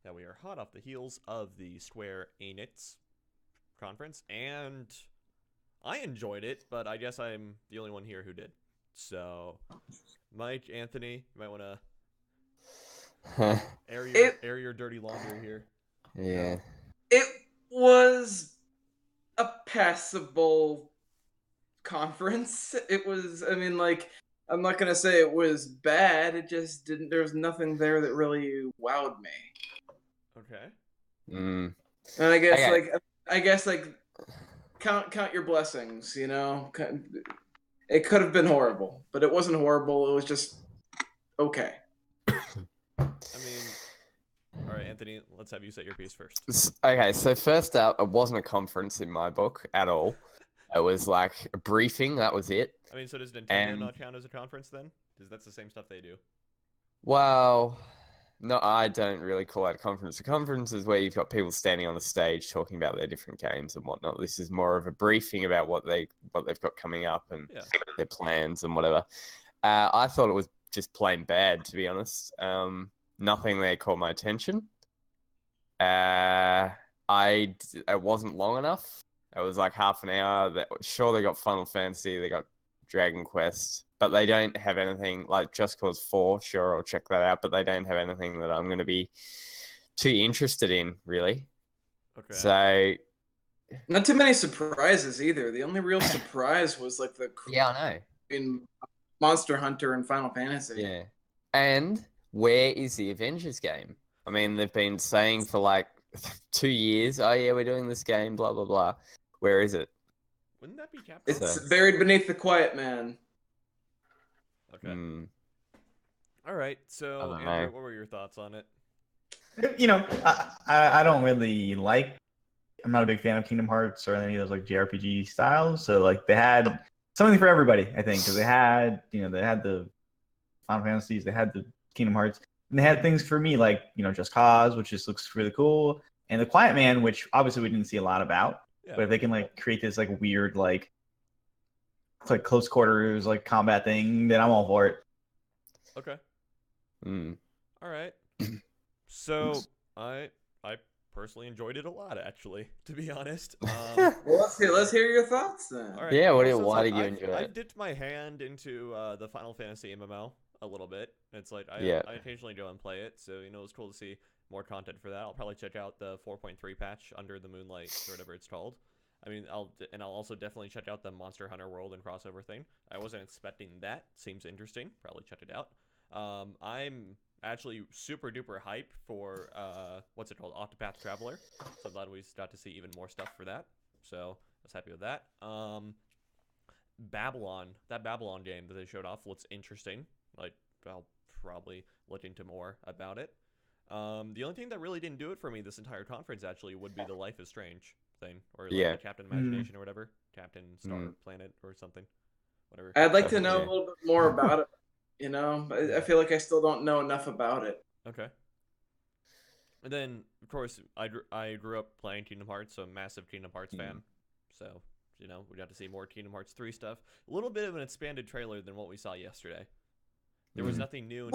that we are hot off the heels of the Square Enix conference, and I enjoyed it, but I guess I'm the only one here who did. So, Mike, Anthony, you might want to air your It air your dirty laundry here. Yeah. it was a passable conference. It was. I mean, like, I'm not gonna say it was bad. It just didn't. There was nothing there that really wowed me. Okay. Mm. And I guess, Okay. like, count your blessings. You know, it could have been horrible, but it wasn't horrible. It was just okay. I mean, all right, Anthony, let's have you set your piece first. Okay, so first up, it wasn't a conference in my book at all. It was like a briefing, that was it. I mean, so does Nintendo And, not count as a conference then? Because that's the same stuff they do. well, no, I don't really call it a conference. A conference is where you've got people standing on the stage talking about their different games and whatnot. This is more of a briefing about what they've got coming up and Yeah. their plans and whatever. I thought it was just plain bad, to be honest. Nothing there caught my attention. It wasn't long enough. It was like half an hour. Sure, they got Final Fantasy, they got Dragon Quest, but they don't have anything like Just Cause 4. Sure, I'll check that out, but they don't have anything that I'm going to be too interested in, really. Okay. So, Not too many surprises either. The only real surprise was like the yeah, I know. in Monster Hunter and Final Fantasy. Yeah. And where is the Avengers game? I mean, they've been saying for like 2 years, oh yeah, we're doing this game, blah, blah, blah. Where is it? Wouldn't that be Capcom? It's So- buried beneath the Quiet Man. Okay. Mm, All right. So, I don't Andrew, know. what were your thoughts on it? You know, I don't really like. I'm not a big fan of Kingdom Hearts or any of those like JRPG styles. So like they had something for everybody, I think, because they had the Final Fantasies, they had the Kingdom Hearts, and they had things for me like Just Cause, which just looks really cool, and the Quiet Man, which obviously we didn't see a lot about. Yeah. But if they can like create this like weird like close quarters like combat thing, then I'm all for it. Okay. mm. All right. So, I personally enjoyed it a lot, actually, to be honest. Well, let's hear your thoughts then. All right. Yeah, well, so it's why like did you enjoy I've it? dipped my hand into the Final Fantasy MMO a little bit. It's like Yeah. I occasionally go and play it, so it's cool to see more content for that. I'll probably check out the 4.3 patch, Under the Moonlight, or whatever it's called. I mean, I'll also definitely check out the Monster Hunter World and crossover thing. I wasn't expecting that. Seems interesting. Probably check it out. I'm actually super duper hype for what's it called, Octopath Traveler. So I'm glad we got to see even more stuff for that. So I was happy with that. Babylon, that Babylon game that they showed off looks interesting. Like, I'll probably look into more about it. The only thing that really didn't do it for me this entire conference actually would be the Life is Strange thing, or like Yeah. the Captain Imagination or whatever, Captain Star Planet or something, whatever. I'd like to know Yeah. a little bit more about it. I feel like I still don't know enough about it. Okay. And then, of course, I grew up playing Kingdom Hearts, so I'm a massive Kingdom Hearts fan. So, we got to see more Kingdom Hearts 3 stuff. A little bit of an expanded trailer than what we saw yesterday. There was nothing new.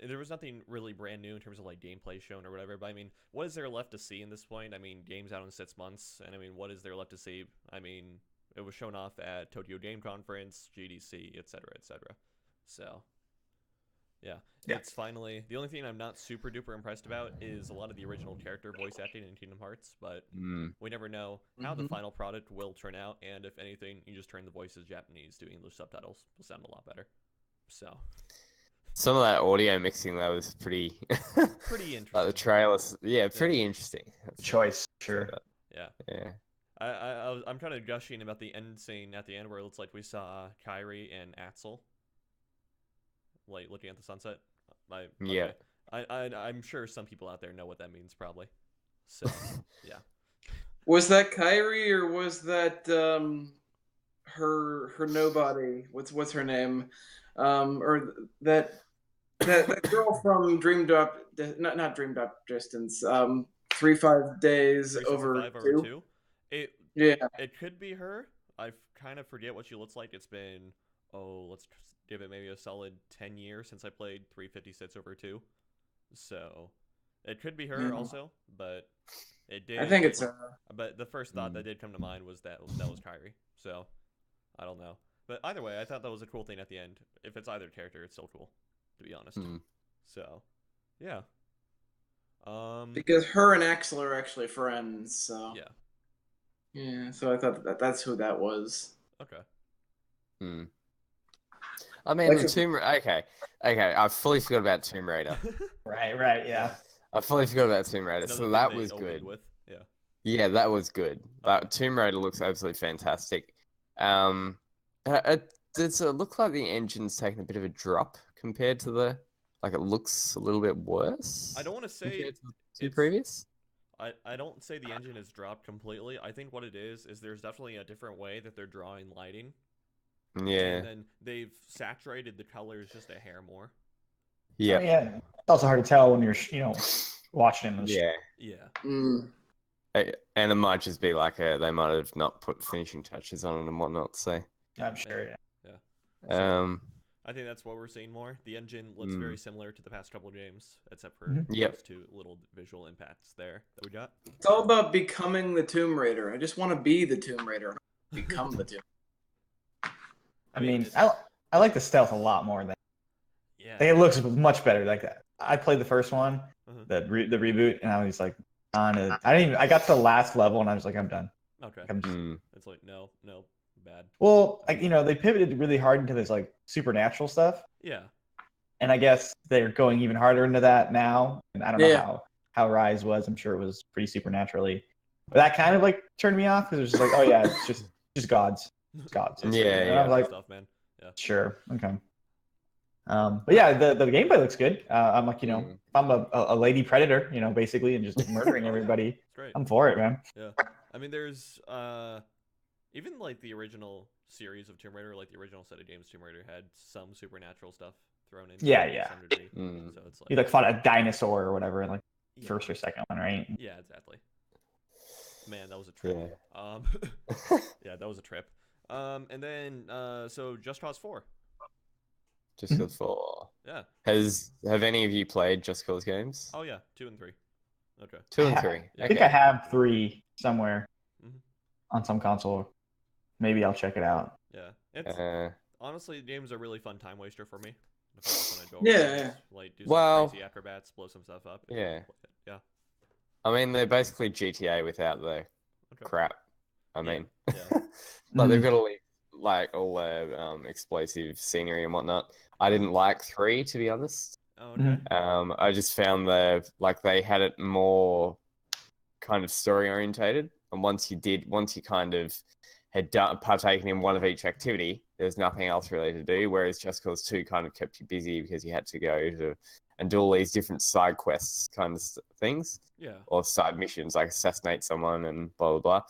There was nothing really brand new in terms of like gameplay shown or whatever. But I mean, what is there left to see in this point? I mean, game's out in 6 months, and I mean, what is there left to see? I mean, it was shown off at Tokyo Game Conference, GDC, etc., etc. So, yeah, it's finally the only thing I'm not super duper impressed about is a lot of the original character voice acting in Kingdom Hearts, but we never know how the final product will turn out, and if anything, you just turn the voices Japanese to English subtitles. It'll sound a lot better. So, Some of that audio mixing though was pretty pretty interesting. like the trailers, pretty interesting. Choice, sure. Yeah. I'm kind of gushing about the end scene at the end where it looks like we saw Kyrie and Axel, like looking at the sunset. Yeah. I'm sure some people out there know what that means probably. So yeah. Was that Kyrie or was that her nobody? What's her name? Or that girl from Dream Drop, not Dream Drop Distance. 3-5 days 365 over over 2. 2. Yeah. It could be her. I kind of forget what she looks like. It's been let's give it maybe a solid 10 years since I played 356 over 2. So It could be her Yeah. also, but it did. I think it's But the first thought that did come to mind was that was Kyrie. So I don't know. But either way, I thought that was a cool thing at the end. If it's either character, it's still cool, to be honest. Hmm. So, yeah. because her and Axel are actually friends. So Yeah. yeah. So I thought that's who that was. Okay. Hmm. I mean, Like the a- Tomb Raider. Okay. I fully forgot about Tomb Raider. Right, yeah. I fully forgot about Tomb Raider. Another So thing that they was opened good. with. Yeah. Yeah, that was good. That Tomb Raider looks absolutely fantastic. Does it look like the engine's taken a bit of a drop compared to the? Like it looks a little bit worse. I don't want to say compared to the two it's- previous. I don't say the engine has dropped completely. I think what it is there's definitely a different way that they're drawing lighting. Yeah. And then they've saturated the colors just a hair more. Yeah. Yeah. It's also hard to tell when you're, watching it. Yeah. Yeah. Mm. And it might just be like they might have not put finishing touches on it and whatnot. So, I'm sure. Yeah. I think that's what we're seeing more. The engine looks very similar to the past couple of games, except for Yep. those two little visual impacts there that we got. It's all about becoming the Tomb Raider. I just want to be the Tomb Raider and become the Tomb. I mean, I like the stealth a lot more than. Yeah. Like, it looks much better. Like that. I played the first one, Uh-huh. the reboot, and I was like on it. I got to the last level, and I was like, I'm done. Okay. Like, I'm just, It's like no, bad. well, like they pivoted really hard into this like supernatural stuff, Yeah. and I guess they're going even harder into that now. And I don't know how Rise was. I'm sure it was pretty supernaturally, but that kind of like turned me off because it was just like, oh yeah, it's just gods, it's gods. It's Yeah, pretty yeah. I was like, stuff, man. Yeah. sure, okay. But yeah, the gameplay looks good. I'm like, if I'm a lady predator, basically, and just murdering everybody, It's great. I'm for it, man. Yeah. I mean, there's even like the original series of Tomb Raider, like the original set of games, Tomb Raider had some supernatural stuff thrown in. Yeah, to yeah. some degree. So it's like You like fought a dinosaur or whatever in like yeah. first or second one, right? Yeah, exactly. Man, that was a trip. Yeah. Yeah, that was a trip. And then so Just Cause 4. Just Cause 4. Yeah. Have any of you played Just Cause games? Oh yeah, 2 and 3. Okay. 2 and 3. Yeah. I think I have 3 somewhere Mhm. on some console. Maybe I'll check it out. Yeah. It's honestly, games are really fun time waster for me. If I just wanna go Yeah, around, yeah. like do some Well, crazy acrobats, blow some stuff up. yeah. Yeah. I mean, they're basically GTA without the Okay. crap. I Yeah, mean, yeah. like they've got all the explosive scenery and whatnot. I didn't like 3, to be honest. Oh, okay. I just found they had it more kind of story orientated, and once you kind of had partaken in one of each activity, there's nothing else really to do. Whereas Just Cause 2 kind of kept you busy because you had to go to and do all these different side quests kind of things, Yeah. or side missions like assassinate someone and blah blah blah.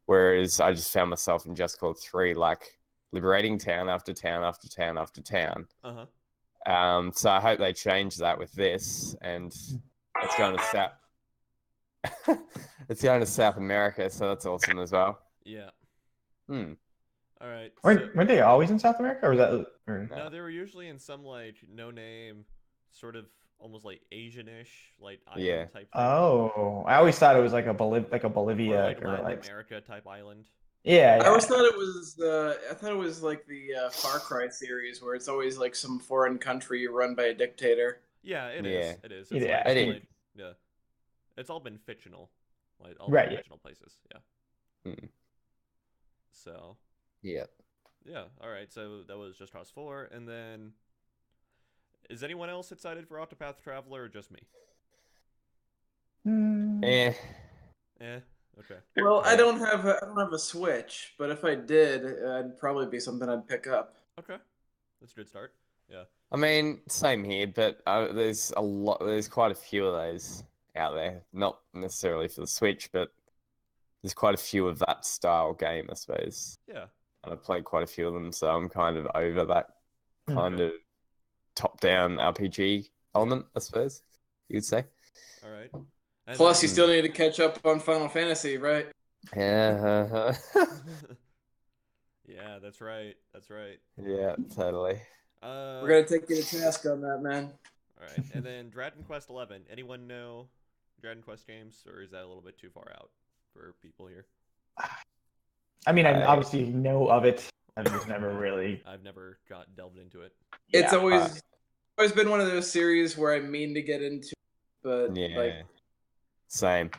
Whereas I just found myself in Just Cause 3 like liberating town after town after town after town. Uh-huh. So I hope they change that with this, and it's going to South. It's going to South America, so that's awesome as well. Yeah. Hmm. All right. Weren't they always in South America, or was that? Or... No, they were usually in some like no name, sort of almost like Asian-ish, like island Yeah. type thing. Oh, I always thought it was like a Bolivia Or like or Latin like. America type island. Yeah, I always thought it was. I thought it was like the Far Cry series, where it's always like some foreign country run by a dictator. Yeah, it Yeah. is. It is. Yeah, like, it is. like- yeah. It's all been fictional, like all Right, been yeah. fictional places. Yeah. Hmm. So Yeah. yeah. All right. So that was Just Cause 4, and then is anyone else excited for Octopath Traveler or just me? Eh. Eh. Okay. Well, I Yeah. don't have a Switch, but if I did, it'd probably be something I'd pick up. Okay. That's a good start. Yeah. I mean, same here, but there's quite a few of those out there. Not necessarily for the Switch, but there's quite a few of that style game, I suppose. Yeah. And I've played quite a few of them, so I'm kind of over that kind Okay. of top-down RPG element, I suppose you'd say. All right. And Plus, you then- still need to catch up on Final Fantasy, right? Yeah, Yeah, that's right. That's right. yeah, totally. We're gonna take you to task on that, man. All right, and then Dragon Quest 11. Anyone know Dragon Quest games, or is that a little bit too far out for people here? I mean, I I- obviously know of it. I've just never really. I've never got delved into it. It's Yeah, always been one of those series where I mean to get into, but Yeah. like Same.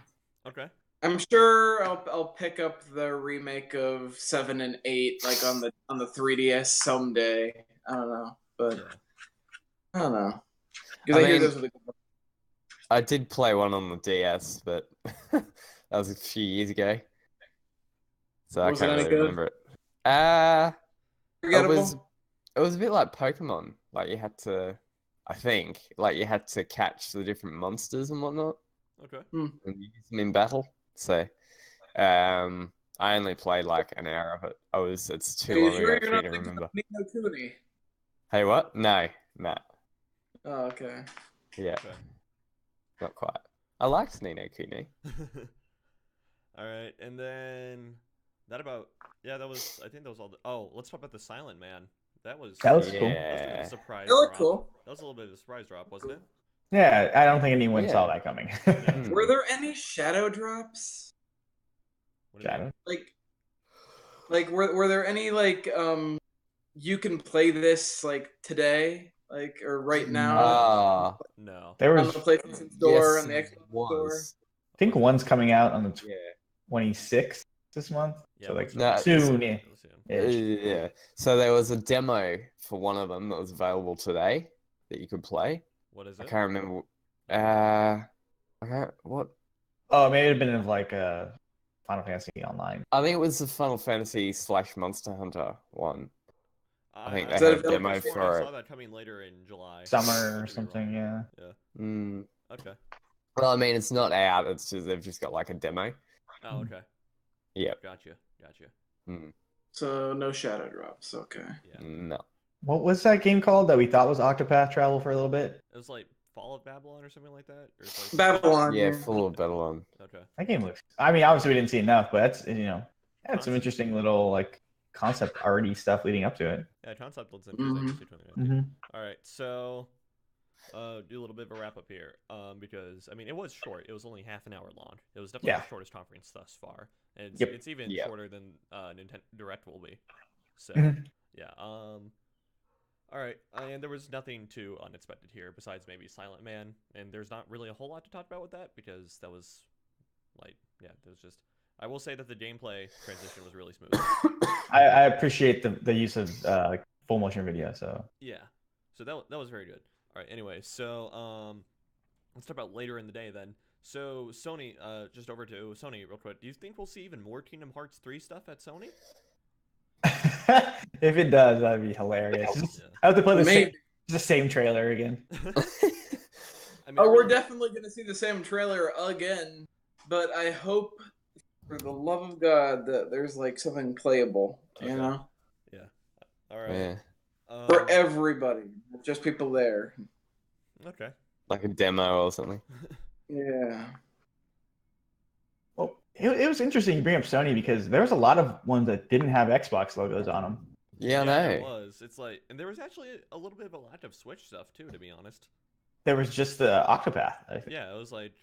Okay. I'm sure I'll pick up the remake of 7 and 8 like on the 3DS someday. I don't know, but Yeah. I don't know. Because I I hear mean- those are the I did play one on the DS, but that was a few years ago. So I Was it can't any really good? remember it. It forgettable. was a bit like Pokemon. Like you had to, I think, like you had to catch the different monsters and whatnot Okay. and use them in battle. So, I only played like an hour of it. It's Are too you long sure ago you're for me not to thinking remember. of Ni no Kuni? Hey, what? No, no, Oh, okay. yeah, Okay. not quite. I liked Ni no Kuni. All right, and then that about that was I think that was all. Oh, let's talk about the Silent Man. That was That was cool. that was a bit of a Yeah. surprise They look drop. cool. That was a little bit of a surprise drop, wasn't it? Yeah, I don't think anyone Yeah. saw that coming. Hmm. Were there any shadow drops? What do you mean? Shadow. Like were there any like you can play this like today, like or right now Ah, No. There on was, the PlayStation Store yes, and the it Xbox Store? was. I think one's coming out on the Yeah. 26th this month. Yeah. So like what's No, the- soon. Yeah. soon. Yeah. So there was a demo for one of them that was available today that you could play. What is I it? can't remember. I can't, what? Oh, maybe it'd have been like a Final Fantasy Online. I think it was the Final Fantasy / Monster Hunter one. I think Is they that had a available demo I for saw it. that coming later in July. I Summer or could be something, wrong. yeah. Yeah. Mm. Okay. Well, I mean, it's not out. It's just they've just got like a demo. Oh, okay. Yeah. Gotcha. Mm. So no shadow drops. Okay. Yeah. No. What was that game called that we thought was Octopath Travel for a little bit? It was like Fall of Babylon or something like that, or it's like Babylon. Yeah, full of Babylon. Okay. That game looks. I mean, obviously we didn't see enough, but that's had some Concept. interesting little like concept arty stuff leading up to it. Yeah, concept looks interesting. Mhm. for 2019. Mm-hmm. All right, so do a little bit of a wrap up here, because I mean it was short. It was only half an hour long. It was definitely Yeah. the shortest conference thus far, and Yep. it's even Yep. shorter than Nintendo Direct will be. So Mhm. yeah. All right, and there was nothing too unexpected here besides maybe Silent Man, and there's not really a whole lot to talk about with that because that was like there was just. I will say that the gameplay transition was really smooth. I appreciate the use of full motion video. So Yeah. So that was very good. All right. Anyway, so let's talk about later in the day then. So Sony, just over to Sony real quick. Do you think we'll see even more Kingdom Hearts 3 stuff at Sony? if it does, that'd be hilarious. Just- Yeah. I have to play Maybe. the same trailer again. I mean, Oh, I we're really- definitely gonna see the same trailer again, but I hope, for the love of God, that there's like something playable. Okay. You know, All right. Yeah. for everybody, not just people there. Okay. Like a demo or something. Yeah. Well, it was interesting you bring up Sony because there was a lot of ones that didn't have Xbox logos on them. Yeah, I There know. was. It's like, and there was actually a little bit of a lack of Switch stuff too, to be honest. There was just the Octopath. I think. Yeah, it was like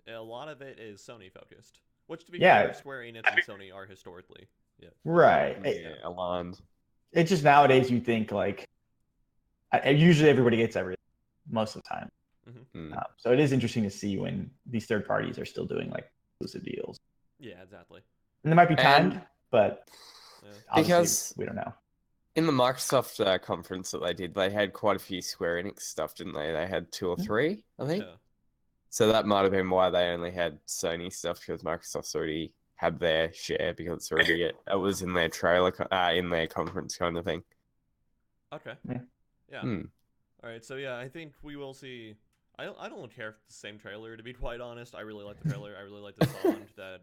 a lot of it is Sony focused, which to be Yeah. fair, Square Enix and Sony are historically. Yeah. Right. Yeah, aligned. It's just nowadays you think like usually everybody gets everything most of the time. Mm. So it is interesting to see when these third parties are still doing like exclusive deals. Yeah, exactly. And they might be timed, And- but Yeah. obviously Because- we don't know. In the Microsoft conference that they did, they had quite a few Square Enix stuff, didn't they? They had 2 or 3, I think. Yeah. So that might have been why they only had Sony stuff, because Microsoft's already had their share because it's already it was in their trailer, in their conference kind of thing. Okay. Yeah. Yeah. Hmm. All right. So yeah, I think we will see. I don't care if it's the same trailer, to be quite honest. I really like the trailer. I really like the sound that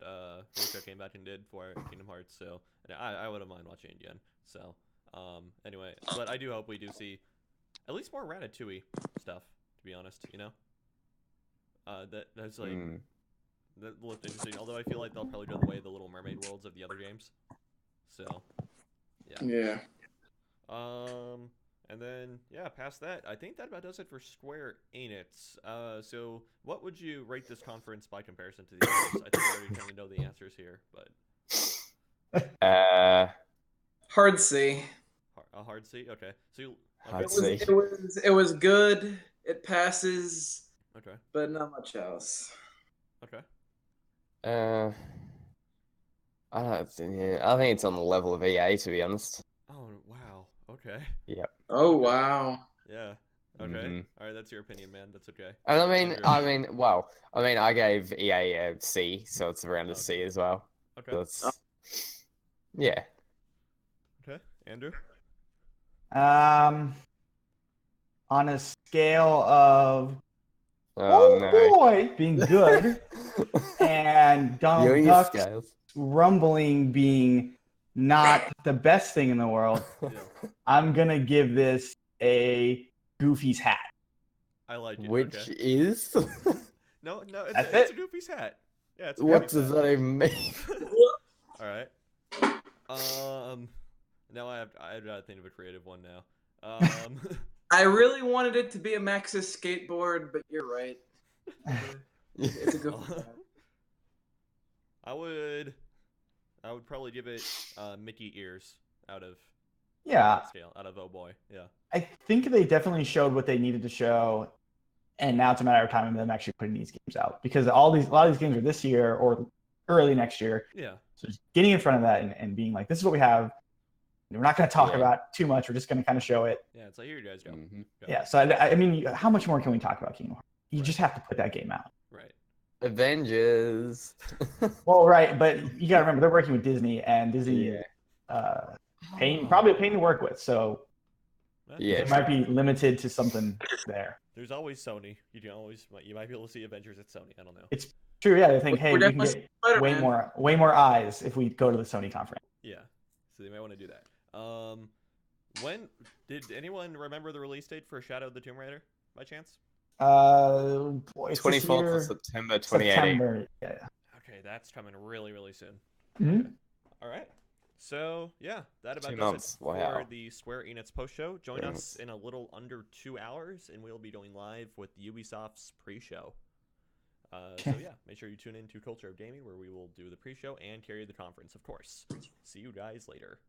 Luca came back and did for Kingdom Hearts. So and I wouldn't mind watching it again. So anyway, but I do hope we do see at least more Ratatouille stuff. To be honest, you know. That's like Mm. that looked interesting. Although I feel like they'll probably do the way of the Little Mermaid worlds of the other games. So Yeah. And then, yeah, past that, I think that about does it for Square Enix. So what would you rate this conference by comparison to the others? I think I already kind of know the answers here, but Hard C. a hard C? Okay. So you, Hard okay. C. It was good. It passes, Okay. but not much else. Okay. I don't think, yeah, I think it's on the level of EA, to be honest. Oh, wow. Okay. Yep. Oh Okay. wow. Yeah. Okay. Mhm. All right, that's your opinion, man. That's okay. And Andrew. I gave EA a C, so it's around a Okay. C as well. Okay. So it's, yeah. Okay. Andrew? On a scale of Oh, no. boy being good and You Donald and your Duck's scales. rumbling being not the best thing in the world, Yeah. I'm gonna give this a Goofy's hat. I like it. Which Okay. is? No, That's it's a it. Goofy's hat. Yeah, it's a What Goofy's does hat. that even mean? All right. Now I have to think of a creative one now. I really wanted it to be a Maxis skateboard, but you're right. It's a good one. I would probably give it Mickey ears out of Yeah, that scale, out of Oh Boy. Yeah. I think they definitely showed what they needed to show, and now it's a matter of time of them actually putting these games out because a lot of these games are this year or early next year. Yeah. So just getting in front of that and being like, this is what we have. We're not going to talk Yeah. about too much. We're just going to kind of show it. Yeah, it's like, here you guys go. Mhm. Go. Yeah. So I mean, how much more can we talk about Kingdom Hearts? You just have to put that game out. Right. Avengers. Well, right, but you got to remember they're working with Disney, and Disney is probably a pain to work with. So Yeah, it might be limited to something there. There's always Sony. You might be able to see Avengers at Sony. I don't know. It's true. Yeah, they think, hey, We're we can definitely get way Spider-Man. more eyes if we go to the Sony conference. Yeah. So they might want to do that. When did anyone remember the release date for Shadow of the Tomb Raider by chance? Boy, it's this 24th year, of September 2018. September. Yeah. Okay, that's coming really, really soon. Mhm. All right. So yeah, that about 2 does months. it for Wow. the Square Enix post show. Join Yes. us in a little under 2 hours, and we'll be going live with Ubisoft's pre-show. So yeah, make sure you tune in to Culture of Gaming, where we will do the pre-show and carry the conference, of course. See you guys later.